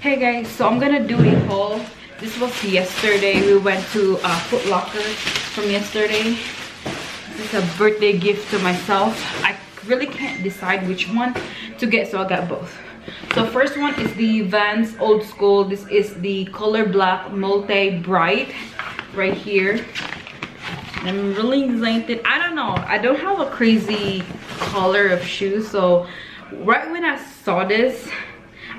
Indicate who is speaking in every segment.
Speaker 1: Hey guys, so I'm gonna do a haul. This was yesterday. We went to Foot Locker from yesterday. This is a birthday gift to myself. I really can't decide which one to get, so I got both. So first one is the Vans Old School. This is the color black multi bright right here. I'm really excited. I don't know, I don't have a crazy color of shoes, so right when I saw this,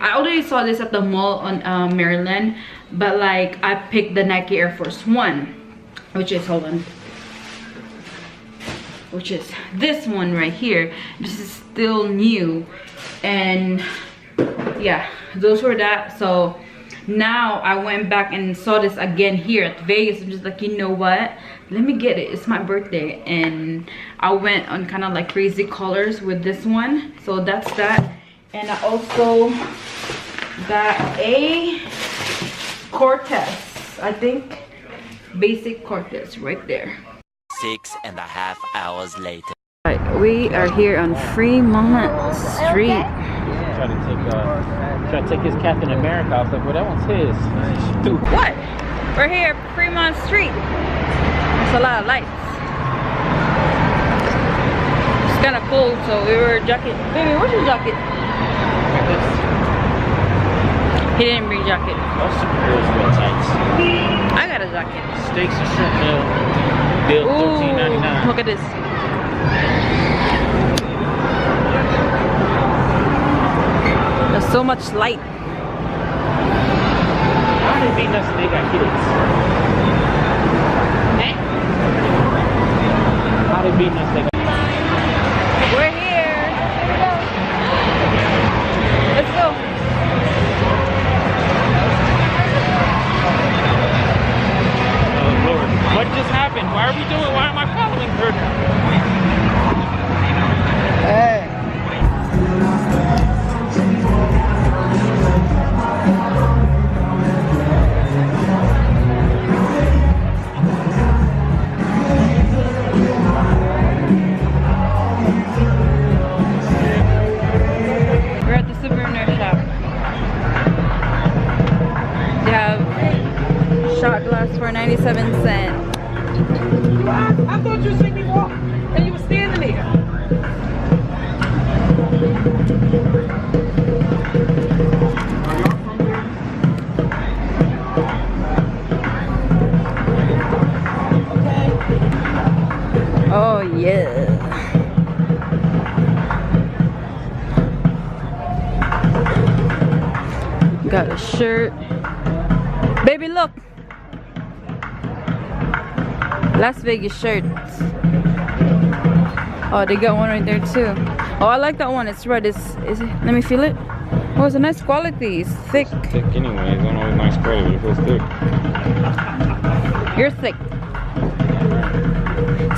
Speaker 1: I already saw this at the mall on Maryland, but like I picked the Nike Air Force One, which is, hold on, which is this one right here. This is still new, and yeah, those were that. So now I went back and saw this again here at Vegas. I'm just like, you know what, let me get it, it's my birthday. And I went on kind of like crazy colors with this one, so that's that. And I also got a Cortez, I think, basic Cortez right there.
Speaker 2: 6.5 hours later.
Speaker 1: Right, we are here on Fremont Street.
Speaker 3: Try to take his Captain America. I was like, well, that one's his. Stupid.
Speaker 1: What? We're here at Fremont Street. There's a lot of lights. It's kind of cold, so we were jacket. Baby, where's your jacket? He didn't bring jacket.
Speaker 3: Most superheroes wear tights.
Speaker 1: I got a jacket.
Speaker 3: Steaks and shrimp bill $13.99.
Speaker 1: Look at this. There's so much light.
Speaker 3: How are they beating us and they got kids?
Speaker 1: Eh?
Speaker 3: How are they beating us? They got
Speaker 1: We're here. Let's go.
Speaker 3: Oh Lord, what just happened? Why are we doing? Why am I following her?
Speaker 1: Hey. We're at the souvenir shop. They have shot glass for 97 cents.
Speaker 4: I thought you seen me walk and you were standing there.
Speaker 1: Oh yeah. Got a shirt. Baby, look. Las Vegas shirts. Oh, they got one right there too. Oh, I like that one. It's red. Is it? Let me feel it. Oh, it's a nice quality. It's thick.
Speaker 3: It's thick anyway. It's not always nice quality, but it feels thick.
Speaker 1: You're thick.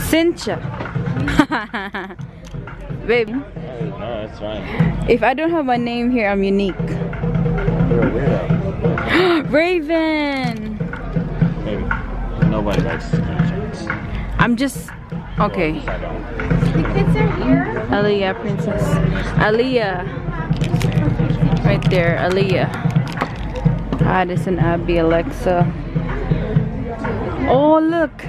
Speaker 1: Cincha. Baby.
Speaker 3: No, it's fine.
Speaker 1: If I don't have my name here, I'm unique.
Speaker 3: You're a weirdo.
Speaker 1: Raven.
Speaker 3: Maybe. Nobody likes screenshots.
Speaker 1: I'm just okay.
Speaker 3: I don't.
Speaker 5: The kids are here.
Speaker 1: Aaliyah, princess. Aaliyah. Right there, Aaliyah. Addison, Abby, Alexa. Oh, look.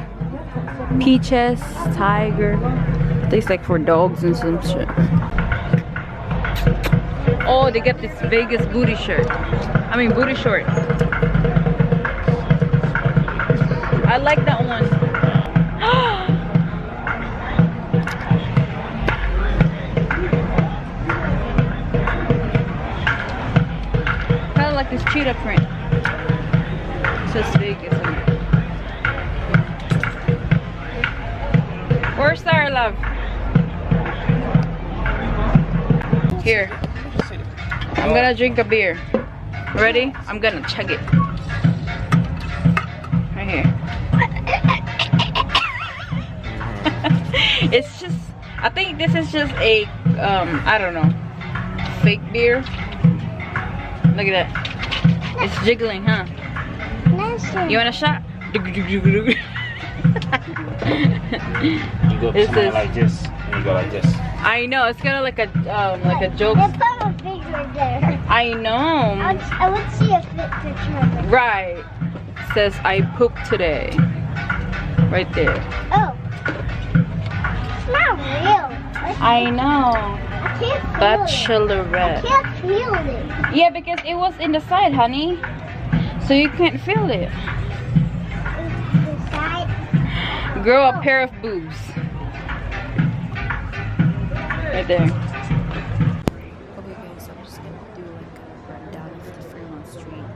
Speaker 1: Peaches, tiger. Tastes like for dogs and some shit. Oh, they got this Vegas booty shirt. I mean, booty short. I like that one. Kind of like this cheetah print. It says Vegas on it. Where's Sarah, love? Here. I'm gonna drink a beer. Ready? I'm gonna chug it. Right here. It's just, I think this is just a, I don't know, fake beer. Look at that. It's jiggling, huh? You want a shot?
Speaker 3: You go
Speaker 1: This is
Speaker 3: like this, and you go like this.
Speaker 1: I know, it's kind of like a joke.
Speaker 5: It's not a big right there.
Speaker 1: I know.
Speaker 5: I would see a fit picture of it.
Speaker 1: Right. Says I pooped today. Right there.
Speaker 5: Oh. It's not real.
Speaker 1: I know.
Speaker 5: I can't feel it.
Speaker 1: Bachelorette.
Speaker 5: I can't feel it.
Speaker 1: Yeah, because it was in the side, honey. So you can't feel it.
Speaker 5: The side.
Speaker 1: Grow a pair of boobs. Right there. Okay guys, so I'm just gonna do like a rundown of the Fremont Street.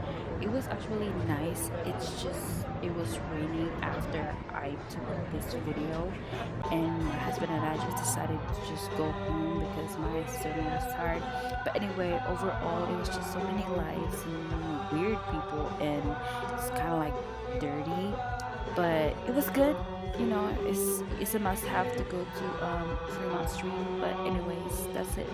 Speaker 1: It was actually nice. It's just, it was raining after I took this video. And my husband and I just decided to just go home because my stomach was tired. But anyway, overall, it was just so many lights and weird people. And it's kind of like dirty. But it was good. You know, it's a must-have to go to Fremont Street. But anyways, that's it.